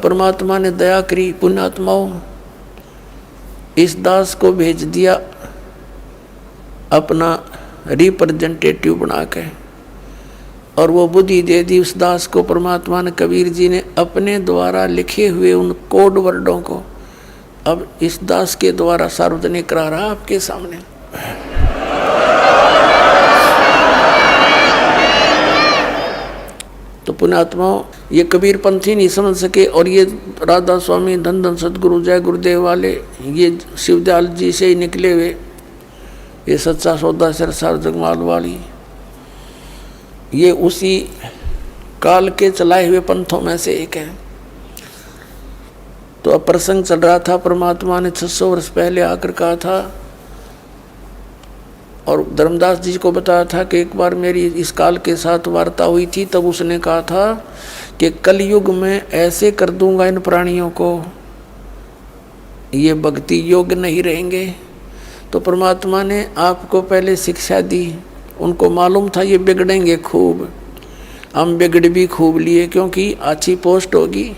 परमात्मा ने दया करी, पुण्यात्माओं इस दास को भेज दिया अपना रिप्रेजेंटेटिव बना के, और वो बुद्धि दे दी उस दास को परमात्मा ने, कबीर जी ने अपने द्वारा लिखे हुए उन कोड वर्डों को अब इस दास के द्वारा सार्वजनिक करा रहा आपके सामने। तो पुण्यात्माओं ये कबीर पंथी नहीं समझ सके, और ये राधा स्वामी धन धन सदगुरु जय गुरुदेव वाले ये शिवदयाल जी से ही निकले हुए, ये सच्चा सौदा सिरसार जगमाल वाली, ये उसी काल के चलाए हुए पंथों में से एक है। तो अब प्रसंग चल रहा था, परमात्मा ने 600 वर्ष पहले आकर कहा था और धर्मदास जी को बताया था कि एक बार मेरी इस काल के साथ वार्ता हुई थी, तब उसने कहा था कि कलयुग में ऐसे कर दूंगा इन प्राणियों को ये भक्ति योग्य नहीं रहेंगे। तो परमात्मा ने आपको पहले शिक्षा दी, उनको मालूम था ये बिगड़ेंगे खूब, हम बिगड़ भी खूब लिए, क्योंकि अच्छी पोस्ट होगी,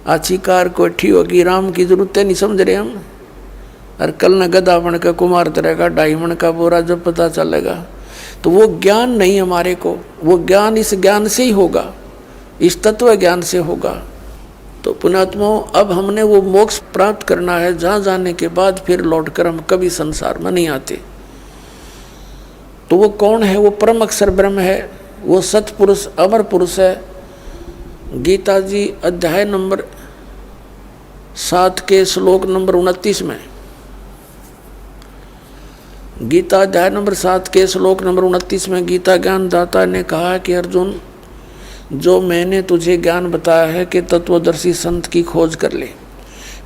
अच्छी कार कोठी होगी, राम की जरूरत नहीं समझ रहे हम, और कल न गधा बन का कुमार तरह का डायमंड का बोरा जब पता चलेगा। तो वो ज्ञान नहीं हमारे को, वो ज्ञान इस ज्ञान से ही होगा, इस तत्व ज्ञान से होगा। तो पुण्यात्माओं अब हमने वो मोक्ष प्राप्त करना है, जहाँ जाने के बाद फिर लौट कर हम कभी संसार में नहीं आते। तो वो कौन है? वो परम अक्षर ब्रह्म है, वो सतपुरुष अमर पुरुष है। गीता जी अध्याय नंबर 7 के श्लोक नंबर 29 में, गीता अध्याय नंबर 7 के श्लोक नंबर 29 में गीता ज्ञान दाता ने कहा कि अर्जुन, जो मैंने तुझे ज्ञान बताया है कि तत्वदर्शी संत की खोज कर ले,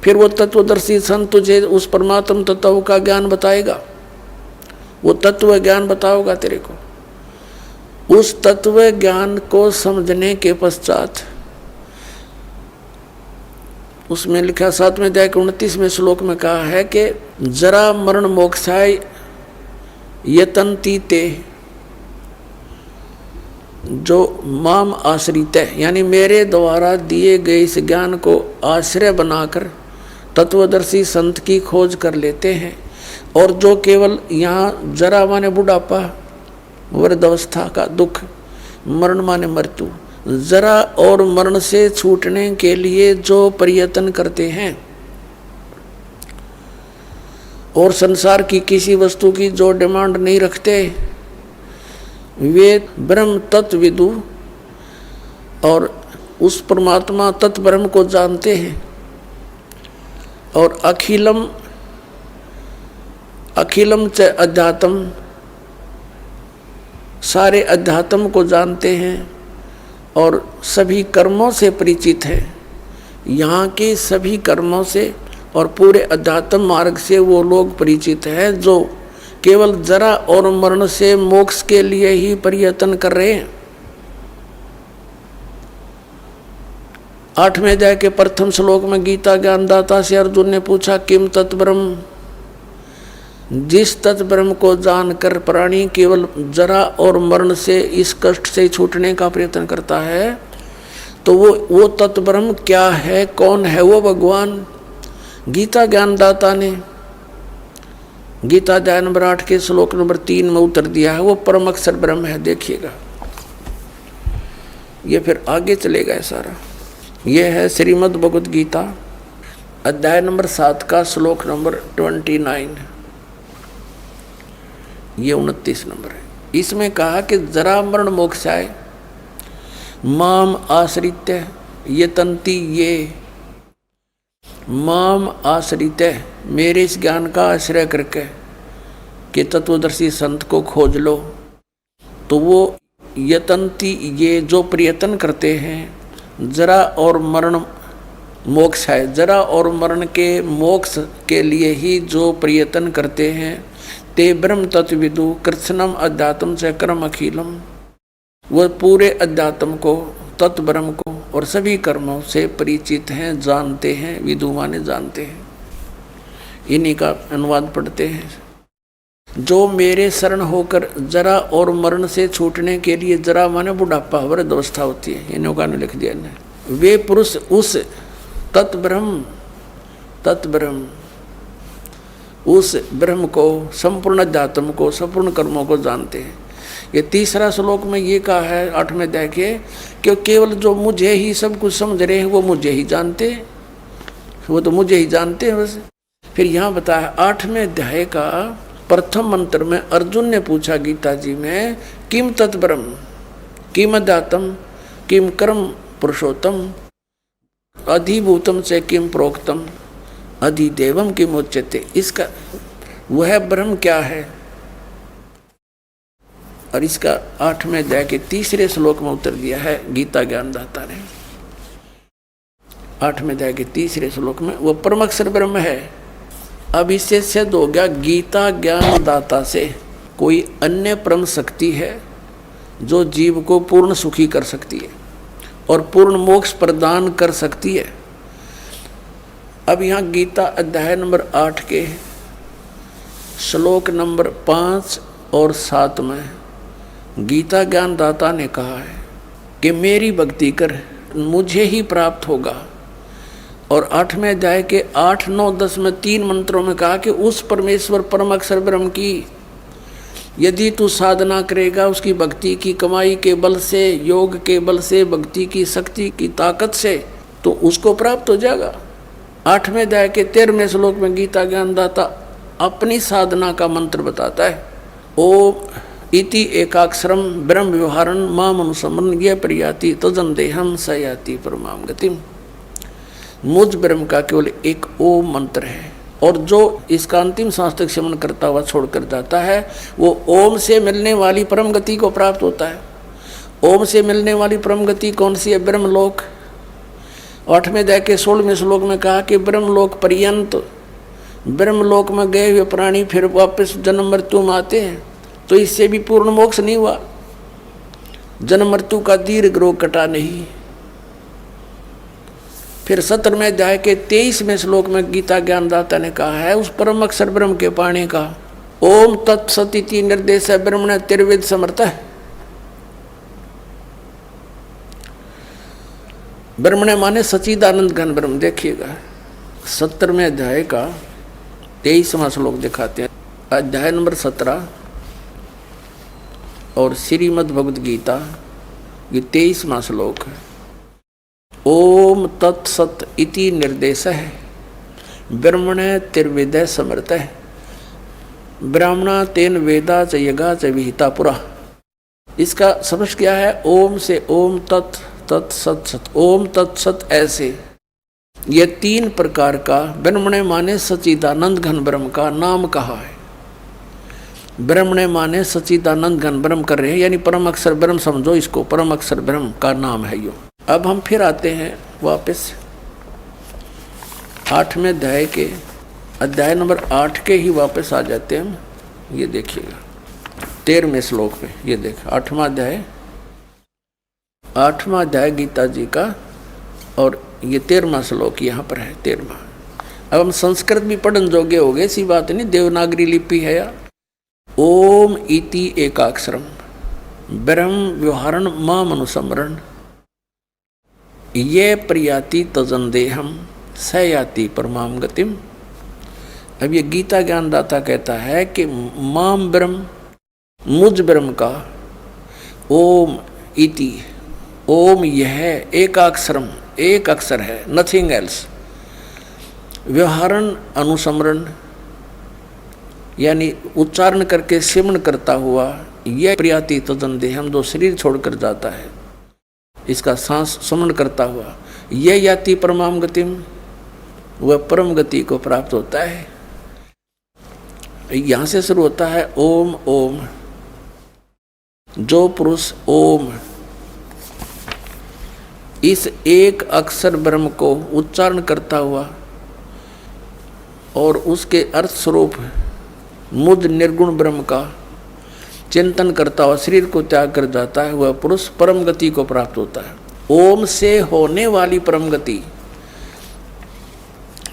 फिर वो तत्वदर्शी संत तुझे उस परमात्म तत्व का ज्ञान बताएगा, वो तत्व ज्ञान बताओगा तेरे को। उस तत्व ज्ञान को समझने के पश्चात उसमें लिखा 7वें अध्याय के 29वें श्लोक में कहा है कि जरा मरण मोक्षाय यतन्ति ते, जो माम आश्रित है, यानी मेरे द्वारा दिए गए इस ज्ञान को आश्रय बनाकर तत्वदर्शी संत की खोज कर लेते हैं, और जो केवल यहाँ जरा माने बुढ़ापा, वृद्धावस्था का दुख, मरण माने मृत्यु, जरा और मरण से छूटने के लिए जो प्रयत्न करते हैं और संसार की किसी वस्तु की जो डिमांड नहीं रखते, वे ब्रह्म तत्वविदु और उस परमात्मा तत्व ब्रह्म को जानते हैं, और अखिलम अखिलम च अध्यात्म, सारे अध्यात्म को जानते हैं और सभी कर्मों से परिचित है। यहाँ के सभी कर्मों से और पूरे अध्यात्म मार्ग से वो लोग परिचित हैं जो केवल जरा और मरण से मोक्ष के लिए ही प्रयत्न कर रहे हैं। 8वें अध्याय के प्रथम श्लोक में गीता ज्ञानदाता से अर्जुन ने पूछा, किम तत्ब्रह्म, जिस तत्ब्रह्म को जानकर प्राणी केवल जरा और मरण से इस कष्ट से छूटने का प्रयत्न करता है, तो वो तत्ब्रह्म क्या है, कौन है वो भगवान? गीता ज्ञानदाता ने गीता अध्याय नंबर 8 के श्लोक नंबर 3 में उत्तर दिया है, वो परम अक्षर ब्रह्म है। देखिएगा ये फिर आगे चलेगा है सारा। ये है श्रीमद् भगवद गीता अध्याय नंबर 7 का श्लोक नंबर 29, ये 29 नंबर है। इसमें कहा कि जरा मरण मोक्षाय माम आश्रित्य यतन्ति, ये माम आश्रित है, मेरे इस ज्ञान का आश्रय करके कि तत्वदर्शी संत को खोज लो, तो वो यतन्ति, ये जो प्रयत्न करते हैं, जरा और मरण मोक्ष है, जरा और मरण के मोक्ष के लिए ही जो प्रयत्न करते हैं, ते ब्रह्म तत्विदु कृत्स्नम अध्यात्म च कर्म अखिलम, वह पूरे अध्यात्म को, तत्व ब्रह्म को और सभी कर्मों से परिचित हैं, जानते हैं, विदु माने जानते हैं। इन्हीं का अनुवाद पढ़ते हैं। जो मेरे शरण होकर जरा और मरण से छूटने के लिए, जरा माने बुढ़ापा, वृद्धावस्था होती है, इन्हों का लिख दिया ने, वे पुरुष उस तत्ब्रह्म, तत्ब्रह्म, उस ब्रह्म को, संपूर्ण अध्यात्म को, संपूर्ण कर्मों को जानते हैं। ये तीसरा श्लोक में ये कहा है 8वें अध्याय के, कि केवल जो मुझे ही सब कुछ समझ रहे हैं वो मुझे ही जानते हैं, वो तो मुझे ही जानते हैं बस। फिर यहाँ बताया 8वें अध्याय का प्रथम मंत्र में अर्जुन ने पूछा गीता जी में, किम तत्ब्रह्म, किम अध्यात्म, किम कर्म पुरुषोत्तम, अधिभूतम से किम प्रोक्तम, अधिदेवम किम उच्यते। इसका वह ब्रह्म क्या है, और इसका 8वें अध्याय के तीसरे श्लोक में उत्तर दिया है गीता ज्ञानदाता ने। 8वें अध्याय के तीसरे श्लोक में वो परम अक्षर ब्रह्म है। अब इससे सिद्ध हो गया गीता ज्ञानदाता से कोई अन्य परम शक्ति है जो जीव को पूर्ण सुखी कर सकती है और पूर्ण मोक्ष प्रदान कर सकती है। अब यहाँ गीता अध्याय नंबर 8 के श्लोक नंबर 5 और 7 में गीता ज्ञानदाता ने कहा है कि मेरी भक्ति कर, मुझे ही प्राप्त होगा। और 8वें अध्याय के 8, 9, 10 में 3 मंत्रों में कहा कि उस परमेश्वर परम अक्षर ब्रह्म की यदि तू साधना करेगा, उसकी भक्ति की कमाई के बल से, योग के बल से, भक्ति की शक्ति की ताकत से, तो उसको प्राप्त हो जाएगा। 8वें अध्याय के 13वें श्लोक में गीता ज्ञानदाता अपनी साधना का मंत्र बताता है, ओम इति एकाक्षरम ब्रह्म व्यवहारन माम अनुसमरण ये प्रयाति तजन देहम सयाति परमाम गतिम। मुझ ब्रह्म का केवल एक ओम मंत्र है, और जो इसका अंतिम सांस तक सेवन करता हुआ छोड़कर जाता है वो ओम से मिलने वाली परम गति को प्राप्त होता है। ओम से मिलने वाली परम गति कौन सी है? ब्रह्मलोक। 8वें अध्याय के 16वें श्लोक में कहा कि ब्रह्मलोक पर्यंत, ब्रह्मलोक में गए हुए प्राणी फिर वापस जन्म मृत्यु में आते हैं, तो इससे भी पूर्ण मोक्ष नहीं हुआ, जन्म मृत्यु का दीर्घ रोग कटा नहीं। फिर 17वें अध्याय के 23वें श्लोक में गीता ज्ञानदाता ने कहा है उस परम अक्षर ब्रह्म के पाने का, ओम तत्सदिति निर्देश ब्रह्मण तिर्वेद समर्थ है। ब्रह्मण माने सच्चिदानंद घन ब्रह्म। देखिएगा 17वें अध्याय का 23वां श्लोक दिखाते हैं, अध्याय नंबर 17 और श्रीमद् भगवद गीता ये 23वां श्लोक है। ओम तत्सत इति निर्देश है ब्रह्मण तिर्वेद समर्थ है ब्राह्मणा तेन वेदा च यगा च विहिता पुरा। इसका समझ क्या है? ओम से ओम तत् तत् सत सत, ओम तत्सत ऐसे ये 3 प्रकार का ब्रह्मण माने सच्चिदानंद घन ब्रह्म का नाम कहा है। ब्रह्मण माने सच्चिदानंद घन ब्रह्म कर रहे हैं, यानी परम अक्षर ब्रह्म समझो इसको, परम अक्षर ब्रह्म का नाम है यो। अब हम फिर आते हैं वापस 8वें अध्याय के, अध्याय नंबर 8 के ही वापस आ जाते हैं हम। ये देखिएगा 13वें श्लोक पे, ये देख 8वां अध्याय गीता जी का, और ये 13वां श्लोक यहाँ पर है 13वां। अब हम संस्कृत भी पढ़न जोगे हो गए, ऐसी बात नहीं, देवनागरी लिपि है या। ओम इति एकाक्षरम ब्रह्म व्यवहारण माम अनुसमरण ये प्रयाति तजन देहम सयाति परमाम गतिम। अब ये गीता ज्ञानदाता कहता है कि माम ब्रह्म, मुझ ब्रह्म का, ओम इति, ओम यह एकाक्षरम, एक अक्षर है, नथिंग एल्स, व्यवहारण अनुसमरण यानी उच्चारण करके सिमरण करता हुआ, यह प्रयाति तजन देहम जो शरीर छोड़कर जाता है, इसका सांस समरण करता हुआ, यह याति परमाम गतिम, वह परम गति को प्राप्त होता है। यहाँ से शुरू होता है ओम ओम। जो पुरुष ओम इस एक अक्षर ब्रह्म को उच्चारण करता हुआ और उसके अर्थ स्वरूप मुझ निर्गुण ब्रह्म का चिंतन करता हुआ शरीर को त्याग कर जाता है, वह पुरुष परम गति को प्राप्त होता है। ओम से होने वाली परम गति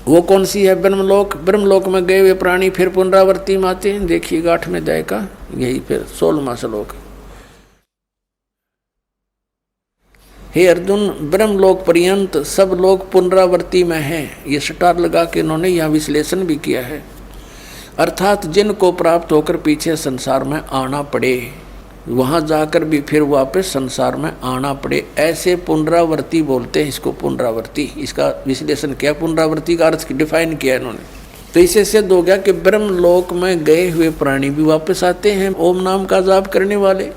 वो कौन सी है? ब्रह्मलोक। ब्रह्मलोक में गए हुए प्राणी फिर पुनरावृत्ति में आते हैं। देखिएगा 8वें अध्याय का यही फिर 16वां श्लोक। हे अर्जुन, ब्रह्मलोक पर्यंत सब लोग पुनरावृत्ति में हैं। ये स्टार लगा के इन्होंने यहाँ विश्लेषण भी किया है। अर्थात जिनको प्राप्त होकर पीछे संसार में आना पड़े, वहाँ जाकर भी फिर वापस संसार में आना पड़े, ऐसे पुनरावृत्ति बोलते हैं इसको। पुनरावृत्ति, इसका विश्लेषण किया, पुनरावृत्ति का अर्थ डिफाइन किया इन्होंने। तो इससे सिद्ध हो गया कि ब्रह्मलोक में गए हुए प्राणी भी वापस आते हैं, ओम नाम का जाप करने वाले।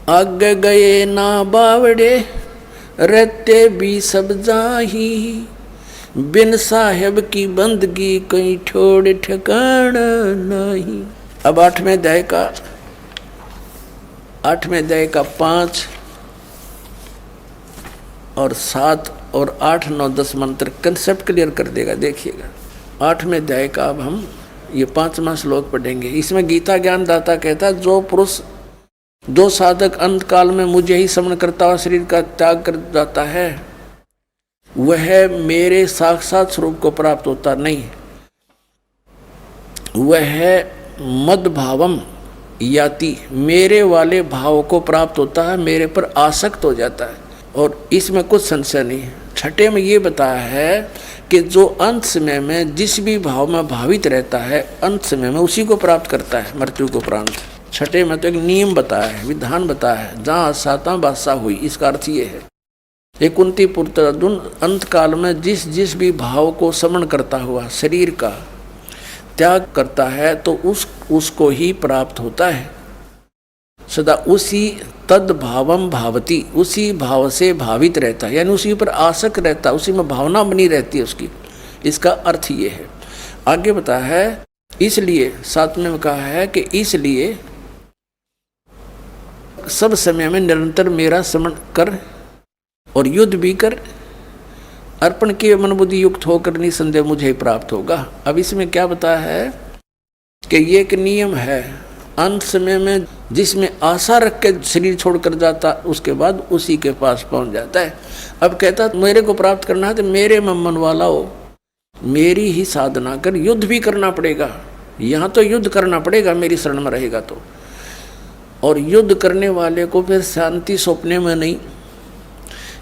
आगे गए ना बावड़े, रहते भी सब जाही, बिन साहेब की बंदगी कहीं छोड़ ठिकाना नहीं। अब 8वें अध्याय का 5 और 7 और 8, 9, 10 मंत्र कंसेप्ट क्लियर कर देगा। देखिएगा 8वें अध्याय का अब हम ये 5वां श्लोक पढ़ेंगे। इसमें गीता ज्ञान दाता कहता है, जो साधक अंत काल में मुझे ही स्मरण करता हुआ शरीर का त्याग कर जाता है, वह मेरे साक्षात स्वरूप को प्राप्त होता नहीं, वह मद भावम याति, मेरे वाले भाव को प्राप्त होता है, मेरे पर आसक्त हो जाता है। और इसमें कुछ संशय नहीं है। 6 में ये बताया है कि जो अंत समय में जिस भी भाव में भावित रहता है, अंत समय में उसी को प्राप्त करता है मृत्यु को प्रांत। 6 में तो एक नियम बताया है, विधान बताया है, जहाँ साता बादशाह हुई। इसका अर्थ ये है, एक कुंती पुत्र अर्जुन अंत काल में जिस भी भाव को समन करता हुआ शरीर का त्याग करता है, तो उसको ही प्राप्त होता है। सदा उसी तद भावम भावती, उसी भाव से भावित रहता है, यानी उसी पर आसक्त रहता है, उसी में भावना बनी रहती है उसकी। इसका अर्थ ये है। आगे बताया है, इसलिए 7 में कहा है कि इसलिए सब समय में निरंतर मेरा स्मरण कर और युद्ध भी कर, अर्पण के मन बुद्धि युक्त होकर निसंदेह मुझे ही प्राप्त होगा। अब इसमें क्या बताया है कि ये एक नियम है, अंत समय में जिसमें आशा रख के शरीर छोड़कर जाता, उसके बाद उसी के पास पहुंच जाता है। अब कहता मेरे को प्राप्त करना है तो मेरे मन वाला हो, मेरी ही साधना कर, युद्ध भी करना पड़ेगा। यहाँ तो युद्ध करना पड़ेगा मेरी शरण में रहेगा तो। और युद्ध करने वाले को फिर शांति सौंपने में नहीं,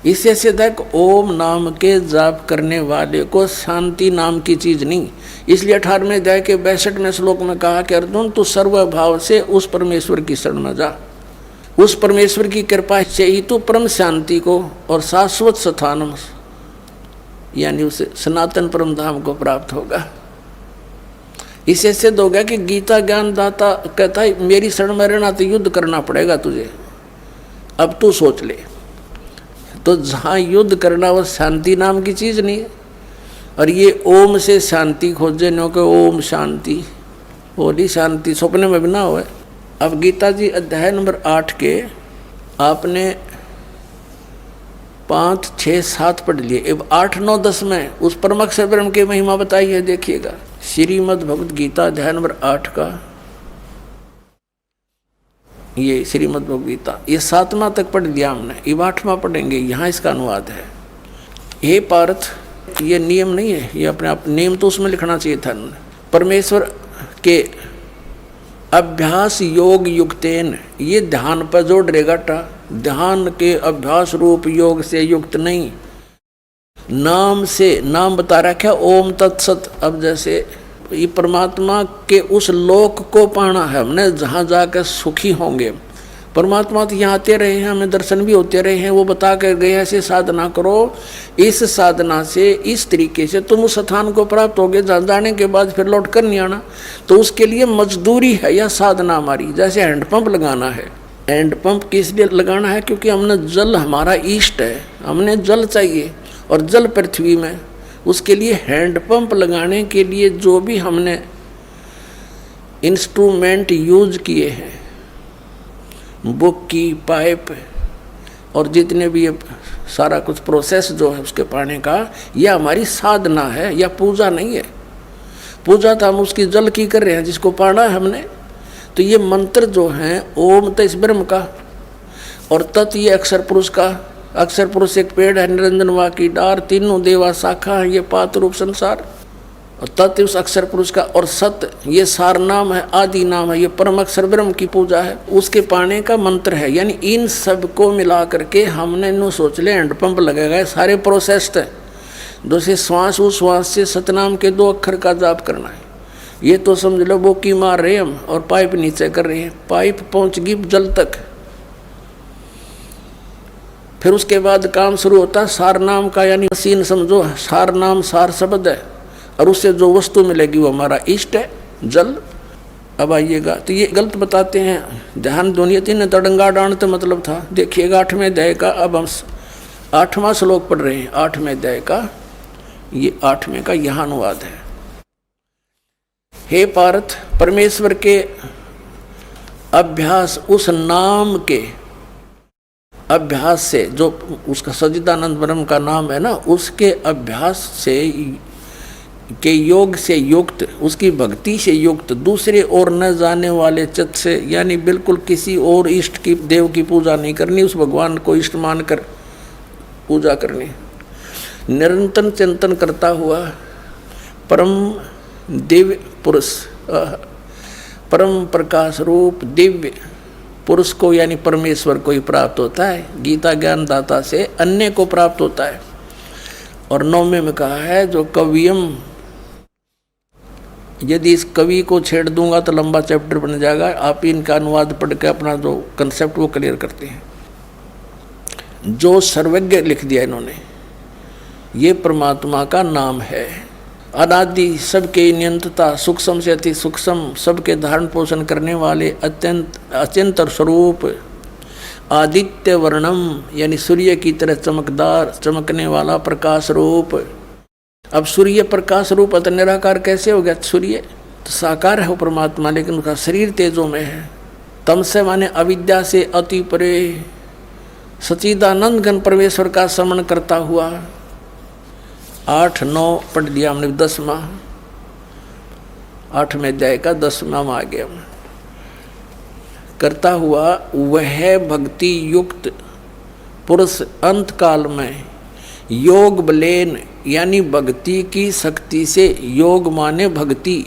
इससे सिद्ध है कि ओम नाम के जाप करने वाले को शांति नाम की चीज नहीं। इसलिए 18वें अध्याय के 62वें श्लोक में कहा कि अर्जुन, तू सर्वभाव से उस परमेश्वर की शरण में जा, उस परमेश्वर की कृपा से ही तू परम शांति को और शाश्वत स्थान यानी उसे सनातन परम धाम को प्राप्त होगा। इससे सिद्ध हो गया कि गीता ज्ञान दाता कहता है मेरी शरण में रहना तो युद्ध करना पड़ेगा तुझे, अब तू सोच ले। तो जहाँ युद्ध करना वो शांति नाम की चीज़ नहीं है। और ये ओम से शांति खोजे नो के ओम शांति, बोली शांति सपने में भी ना हो। अब गीता जी अध्याय नंबर 8 के आपने 5, 6, 7 पढ़ लिए। अब 8, 9, 10 में उस परम अक्षर ब्रह्म की महिमा बताई है। देखिएगा श्रीमद् भगवद गीता अध्याय नंबर 8 का ये श्रीमद् भगवद गीता, ये 7वां तक पढ़ लिया हमने, ये 8वां पढ़ेंगे। यहाँ इसका अनुवाद है। हे पार्थ, ये नियम नहीं है, ये अपने आप नियम तो उसमें लिखना चाहिए था। परमेश्वर के अभ्यास योग युक्तेन, ये ध्यान पर जोड़ रहेगा टा, ध्यान के अभ्यास रूप योग से युक्त नहीं, नाम से, नाम बता रखा ओम तत्सत। अब जैसे ये परमात्मा के उस लोक को पाना है हमने जहाँ जाकर सुखी होंगे। परमात्मा तो यहाँ आते रहे हैं, हमें दर्शन भी होते रहे हैं, वो बता कर गए ऐसे साधना करो, इस साधना से इस तरीके से तुम उस स्थान को प्राप्त होगे जहाँ जाने के बाद फिर लौट कर नहीं आना। तो उसके लिए मजदूरी है या साधना हमारी। जैसे हैंडपम्प लगाना है, हैंडपम्प किस लिए लगाना है? क्योंकि हमने जल, हमारा ईष्ट है, हमने जल चाहिए और जल पृथ्वी में, उसके लिए हैंडपम्प लगाने के लिए जो भी हमने इंस्ट्रूमेंट यूज किए हैं, बुक की, पाइप और जितने भी ये सारा कुछ प्रोसेस जो है उसके पाने का, यह हमारी साधना है या पूजा नहीं है। पूजा तो हम उसकी जल की कर रहे हैं जिसको पाना है हमने। तो ये मंत्र जो हैं ओम तस् ब्रह्म का और तत् ये अक्षर पुरुष का। अक्षर पुरुष एक पेड़ है, निरंजन वा की डार, तीनों देवा शाखा है, ये पात रूप संसार। और तत् उस अक्षर पुरुष का, और सत ये सार नाम है, आदि नाम है, ये परम अक्षर ब्रह्म की पूजा है, उसके पाने का मंत्र है। यानी इन सब को मिला करके हमने नो सोच ले हैंडपंप लगेगा, सारे प्रोसेस है। दूसरे श्वास उस श्वास से सतनाम के 2 अक्षर का जाप करना है। ये तो समझ लो वो की मार रहे हम और पाइप नीचे कर रहे हैं, पाइप पहुंच गई जल तक। फिर उसके बाद काम शुरू होता है सार नाम का, यानी मशीन समझो, सार नाम सार शब्द है, और उससे जो वस्तु मिलेगी वो हमारा इष्ट है, जल। अब आइएगा, तो ये गलत बताते हैं, ध्यान दुनिया ने तड़ंगा डांडते मतलब था। देखिएगा 8वें अध्याय का, अब हम 8वां श्लोक पढ़ रहे हैं 8वें अध्याय का, ये 8वें का यहाँ अनुवाद है। हे पार्थ, परमेश्वर के अभ्यास, उस नाम के अभ्यास से, जो उसका सच्चिदानंद ब्रह्म का नाम है ना, उसके अभ्यास से के योग से युक्त, उसकी भक्ति से युक्त, दूसरे और न जाने वाले चित्त से, यानी बिल्कुल किसी और इष्ट की देव की पूजा नहीं करनी, उस भगवान को इष्ट मान कर पूजा करनी। निरंतर चिंतन करता हुआ परम दिव्य पुरुष, परम प्रकाश रूप दिव्य पुरुष को, यानी परमेश्वर को ही प्राप्त होता है। गीता ज्ञान दाता से अन्य को प्राप्त होता है। और 9वें में कहा है जो कवियम, यदि इस कवि को छेड़ दूंगा तो लंबा चैप्टर बन जाएगा, आप इनका अनुवाद पढ़ के अपना जो कंसेप्ट वो क्लियर करते हैं। जो सर्वज्ञ लिख दिया इन्होंने, ये परमात्मा का नाम है। अनादि, सबके नियंत्रता, सूक्ष्म से अति सूक्ष्म, सबके धारण पोषण करने वाले, अत्यंत अचिंत स्वरूप, आदित्य वर्णम, यानी सूर्य की तरह चमकदार, चमकने वाला प्रकाश रूप। अब सूर्य प्रकाश रूप अत निराकार कैसे हो गया? सूर्य तो साकार है वो परमात्मा, लेकिन उसका शरीर तेजों में है। तम से माने अविद्या से अति परे, सच्चिदानंद घन परमेश्वर का स्मरण करता हुआ। 8, 9 पढ़ लिया हमने, 10वां 8वें अध्याय का 10वां में आ गया। करता हुआ वह भक्ति युक्त पुरुष अंत काल में योग बलेन, यानी भक्ति की शक्ति से, योग माने भक्ति,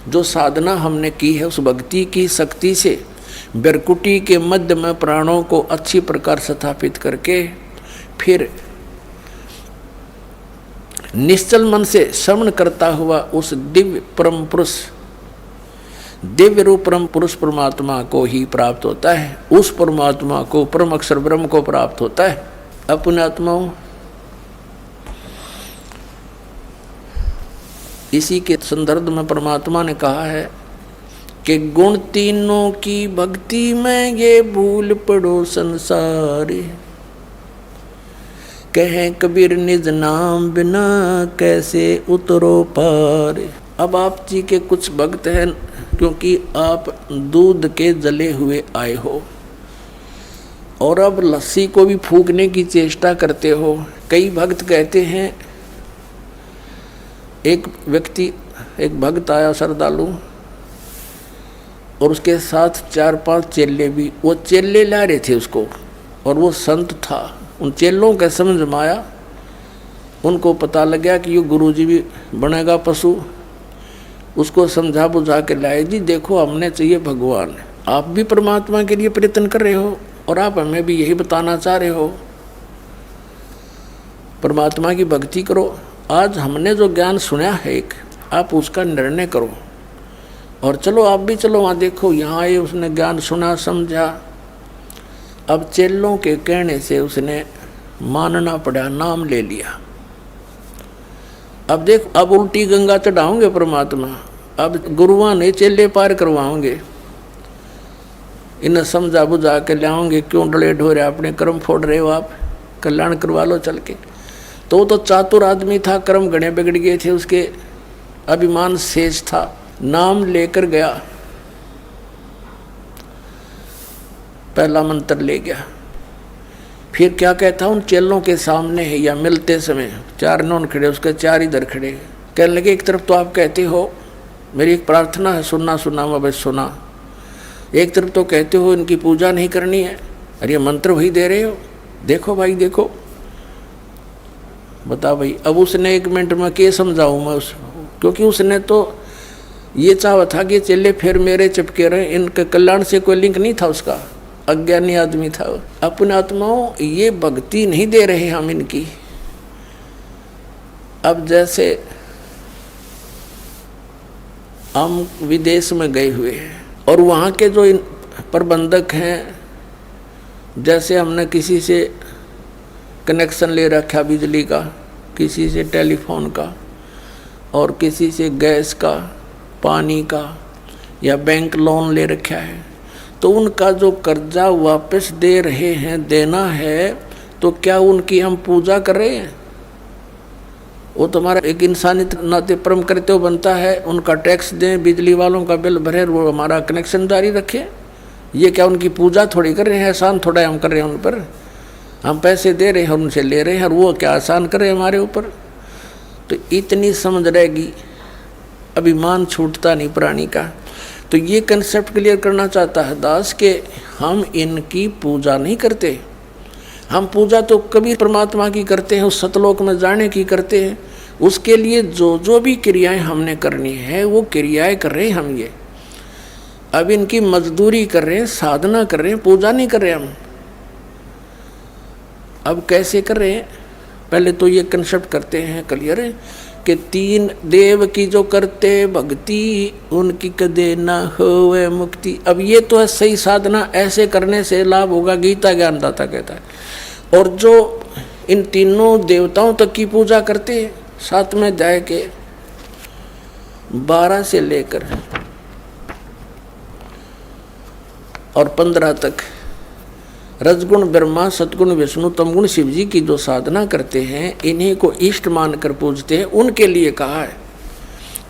जो साधना हमने की है उस भक्ति की शक्ति से बिरकुटी के मध्य में प्राणों को अच्छी प्रकार स्थापित करके, फिर निश्चल मन से श्रवण करता हुआ उस दिव्य परम पुरुष, दिव्य रूप परम पुरुष परमात्मा को ही प्राप्त होता है। उस परमात्मा को, परम अक्षर ब्रह्म को प्राप्त होता है। अपने आत्माओं, इसी के संदर्भ में परमात्मा ने कहा है कि गुण तीनों की भक्ति में ये भूल पड़ो संसार, कहें कबीर निज नाम बिना कैसे उतरो पार। अब आप जी के कुछ भक्त हैं, क्योंकि आप दूध के जले हुए आए हो और अब लस्सी को भी फूकने की चेष्टा करते हो। कई भक्त कहते हैं, एक व्यक्ति, एक भक्त आया श्रद्धालु, और उसके साथ 4-5 चेले भी, वो चेले ला रहे थे उसको, और वो संत था। उन चेलों के समझ में आया, उनको पता लग गया कि ये गुरुजी भी बनेगा पशु। उसको समझा बुझा के लाए, जी देखो हमने चाहिए भगवान, आप भी परमात्मा के लिए प्रयत्न कर रहे हो और आप हमें भी यही बताना चाह रहे हो, परमात्मा की भक्ति करो। आज हमने जो ज्ञान सुना है एक, आप उसका निर्णय करो और चलो, आप भी चलो वहाँ देखो, यहाँ आए, उसने ज्ञान सुना समझा। अब चेलों के कहने से उसने मानना पड़ा, नाम ले लिया। अब देख, अब उल्टी गंगा चढ़ाओगे परमात्मा, अब गुरुआं ने चेले पार करवाओगे, इन्हें समझा बुझा के लाओगे। क्यों डले ढोरे, अपने कर्म फोड़ रहे हो आप, कल्याण करवा लो चल के। तो चातुर आदमी था, कर्म गणे बिगड़ गए थे, उसके अभिमान शेष था, नाम लेकर गया, पहला मंत्र ले गया। फिर क्या कहता, उन चेलों के सामने है या मिलते समय 4 नौन खड़े, उसके 4 इधर खड़े, कहने लगे एक तरफ तो आप कहते हो मेरी एक प्रार्थना है, सुनना सुनना मैं बस सुना, एक तरफ तो कहते हो इनकी पूजा नहीं करनी है, अरे मंत्र वही दे रहे हो, देखो भाई देखो। बता भाई, अब उसने 1 मिनट में क्या समझाऊँ मैं क्योंकि उसने तो ये चाहा था कि चले फिर मेरे चिपके रहे, इनके कल्याण से कोई लिंक नहीं था उसका, अज्ञानी आदमी था। अपने आत्माओं ये भक्ति नहीं दे रहे हम इनकी। अब जैसे हम विदेश में गए हुए हैं और वहाँ के जो प्रबंधक हैं, जैसे हमने किसी से कनेक्शन ले रखा बिजली का, किसी से टेलीफोन का और किसी से गैस का, पानी का, या बैंक लोन ले रखा है, तो उनका जो कर्जा वापस दे रहे हैं, देना है, तो क्या उनकी हम पूजा कर रहे हैं? वो तुम्हारा एक इंसानी नाते परम करते हो बनता है, उनका टैक्स दें, बिजली वालों का बिल भरे, वो हमारा कनेक्शन जारी रखें। ये क्या उनकी पूजा थोड़ी कर रहे हैं? एहसान थोड़ा हम कर रहे हैं उन पर। हम पैसे दे रहे हैं और उनसे ले रहे हैं, और वो क्या एहसान कर रहे हैं हमारे ऊपर? तो इतनी समझ रहेगी, अभिमान छूटता नहीं प्राणी का। तो ये कंसेप्ट क्लियर करना चाहता है दास के हम इनकी पूजा नहीं करते। हम पूजा तो कभी परमात्मा की करते हैं, उस सतलोक में जाने की करते हैं। उसके लिए जो जो भी क्रियाएं हमने करनी है वो क्रियाएं कर रहे हैं हम। ये अब इनकी मजदूरी कर रहे हैं, साधना कर रहे हैं, पूजा नहीं कर रहे हम। अब कैसे कर रहे हैं? पहले तो ये कंसेप्ट करते हैं क्लियर है कि तीन देव की जो करते भक्ति उनकी कदे ना होवे मुक्ति। अब ये तो है सही साधना, ऐसे करने से लाभ होगा, गीता ज्ञानदाता कहता है। और जो इन तीनों देवताओं तक की पूजा करते हैं, 7वें अध्याय के 12 से लेकर और 15 तक रजगुण ब्रह्मा, सतगुण विष्णु, तमगुण शिव जी की जो साधना करते हैं, इन्हीं को इष्ट मानकर पूजते हैं, उनके लिए कहा है।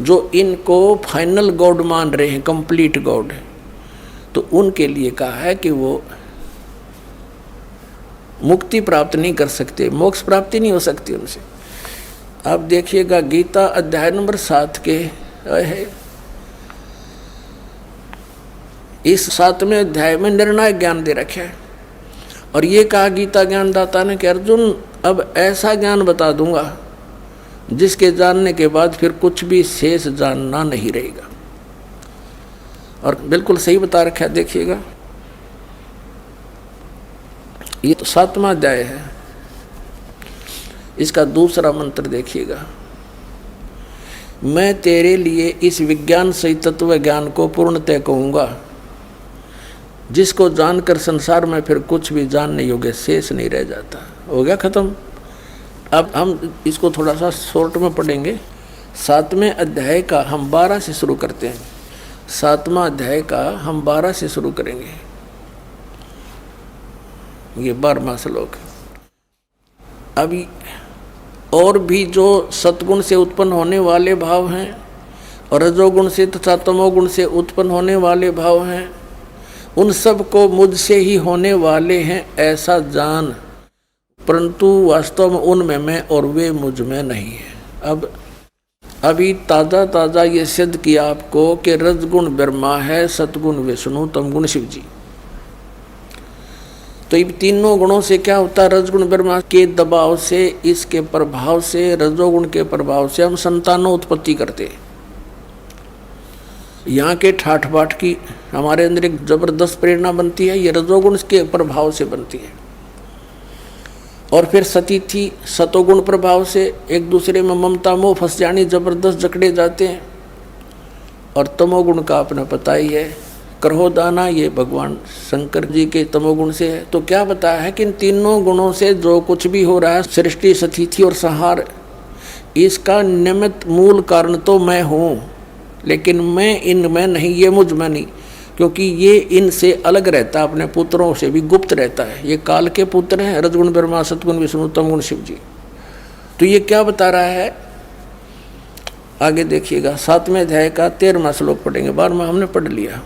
जो इनको फाइनल गॉड मान रहे हैं, कंप्लीट गॉड, तो उनके लिए कहा है कि वो मुक्ति प्राप्त नहीं कर सकते, मोक्ष प्राप्ति नहीं हो सकती उनसे। अब देखिएगा गीता अध्याय नंबर 7 के है, इस 7वें अध्याय में निर्णायक ज्ञान दे रखा है। और ये कहा गीता ज्ञानदाता ने कि अर्जुन अब ऐसा ज्ञान बता दूंगा जिसके जानने के बाद फिर कुछ भी शेष जानना नहीं रहेगा। और बिल्कुल सही बता रखा है, देखिएगा ये तो 7वां अध्याय है, इसका दूसरा मंत्र देखिएगा। मैं तेरे लिए इस विज्ञान सहित तत्व ज्ञान को पूर्णतः कहूँगा जिसको जानकर संसार में फिर कुछ भी जानने योग्य शेष नहीं रह जाता। हो गया खत्म। अब हम इसको थोड़ा सा शॉर्ट में पढ़ेंगे। 7वें अध्याय का हम 12 से शुरू करते हैं। 7वां अध्याय का हम 12 से शुरू करेंगे। ये 12वां श्लोक। अभी और भी जो सतगुण से उत्पन्न होने वाले भाव हैं और रजोगुण से तथा तमोगुण से उत्पन्न होने वाले भाव हैं, उन सब को मुझसे ही होने वाले हैं ऐसा जान, परंतु वास्तव में उनमें मैं और वे मुझ में नहीं है। अब अभी ताज़ा ये सिद्ध किया आपको कि रजगुण ब्रह्मा है, सतगुण विष्णु, तमगुण शिव जी। तो इन तीनों गुणों से क्या होता है? रजगुण ब्रह्मा के दबाव से, इसके प्रभाव से, रजोगुण के प्रभाव से हम संतानों उत्पत्ति करते हैं। यहाँ के ठाठ बाट की हमारे अंदर एक जबरदस्त प्रेरणा बनती है, ये रजोगुण के प्रभाव से बनती है। और फिर सतीथि सतोगुण प्रभाव से एक दूसरे में ममता मोह फंस जानी, जबरदस्त जकड़े जाते हैं। और तमोगुण का अपना पता ही है, क्रोधाना, ये भगवान शंकर जी के तमोगुण से है। तो क्या बताया है कि इन तीनों गुणों से जो कुछ भी हो रहा है, सृष्टि, सतीथि और संहार, इसका निमित्त मूल कारण तो मैं हूँ, लेकिन मैं इनमें नहीं, ये मुझ में नहीं, क्योंकि ये इनसे अलग रहता है, अपने पुत्रों से भी गुप्त रहता है। ये काल के पुत्र हैं, रजगुण ब्रह्मा, सतगुण विष्णु, तमगुण शिव जी। तो ये क्या बता रहा है आगे देखिएगा। 7वें अध्याय का 13वां श्लोक पढ़ेंगे, 12वां हमने पढ़ लिया।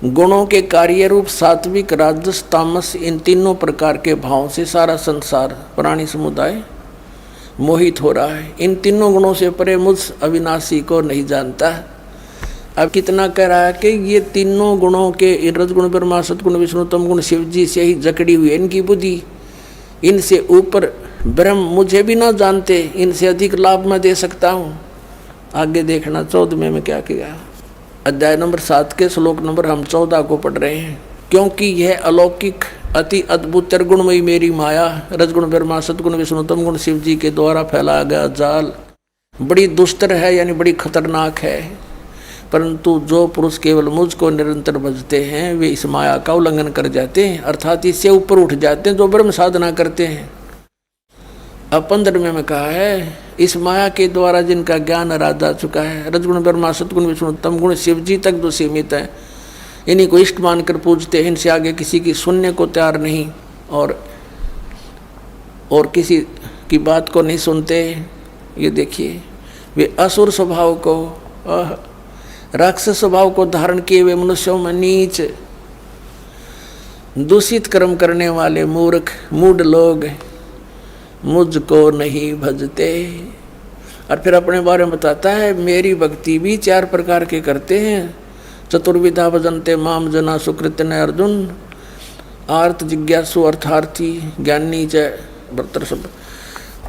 गुणों के कार्य रूप सात्विक, राजस, तामस, इन तीनों प्रकार के भावों से सारा संसार, प्राणी समुदाय मोहित हो रहा है। इन तीनों गुणों से परे मुझ अविनाशी को नहीं जानता। अब कितना कह रहा है कि ये तीनों गुणों के, रजगुण ब्रह्मा, सतगुण विष्णु, तमगुण शिव जी से ही जकड़ी हुई है इनकी बुद्धि। इनसे ऊपर ब्रह्म मुझे भी ना जानते, इनसे अधिक लाभ मैं दे सकता हूँ। आगे देखना 14वें में क्या किया। अध्याय नंबर 7 के श्लोक नंबर हम 14 को पढ़ रहे हैं। क्योंकि यह अलौकिक अति अद्भुत त्रिगुणमयी मेरी माया, रजगुण ब्रह्मा सतगुण विष्णु तम गुण शिव जी के द्वारा फैलाया गया जाल बड़ी दुस्तर है, यानी बड़ी खतरनाक है। परंतु जो पुरुष केवल मुझको निरंतर भजते हैं वे इस माया का उल्लंघन कर जाते हैं, अर्थात इससे ऊपर उठ जाते हैं जो ब्रह्म साधना करते हैं। अब 15वें में कहा है, इस माया के द्वारा जिनका ज्ञान राजा चुका है, रजगुण ब्रह्मा सतगुण विष्णु तम गुण शिव जी तक जो सीमित है, इन्हीं को इष्ट मानकर पूजते हैं, इनसे आगे किसी की सुनने को तैयार नहीं और किसी की बात को नहीं सुनते। ये देखिए, वे असुर स्वभाव को, राक्षस स्वभाव को धारण किए हुए मनुष्यों में नीच दूषित कर्म करने वाले मूर्ख मूढ़ लोग मुझको नहीं भजते। और फिर अपने बारे में बताता है, मेरी भक्ति भी 4 प्रकार के करते हैं। चतुर्विधा भजन्ते माम जना सुकृत न अर्जुन, आर्त जिज्ञासु अर्थार्थी ज्ञानी च भर्तर सब।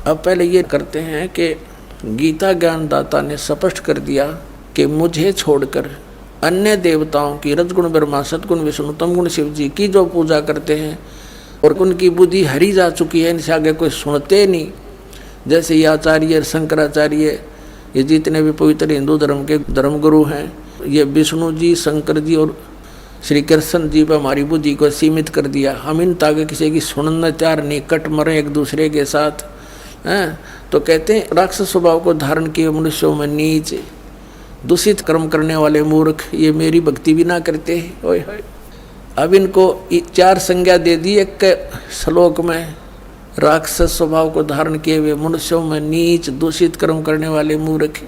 अब पहले ये करते हैं कि गीता ज्ञानदाता ने स्पष्ट कर दिया कि मुझे छोड़कर अन्य देवताओं की, रजगुण ब्रह्मा सतगुण विष्णु तम गुण शिव जी की जो पूजा करते हैं और उनकी बुद्धि हरी जा चुकी है, इनसे आगे कोई सुनते नहीं। जैसे ये आचार्य शंकराचार्य, ये जितने भी पवित्र हिंदू धर्म के धर्मगुरु हैं, ये विष्णु जी, शंकर जी और श्री कृष्ण जी पर हमारी बुद्धि को सीमित कर दिया। हम इन तागे किसी की सुनना तैयार नहीं, कट मरे एक दूसरे के साथ हैं। तो कहते हैं राक्षस स्वभाव को धारण किए मनुष्यों में नीच दूषित कर्म करने वाले मूर्ख, ये मेरी भक्ति भी ना करते हैं। ओए होए, अब इनको 4 संज्ञा दे दी एक श्लोक में। राक्षस स्वभाव को धारण किए हुए मनुष्यों में नीच दूषित कर्म करने वाले मूर्ख।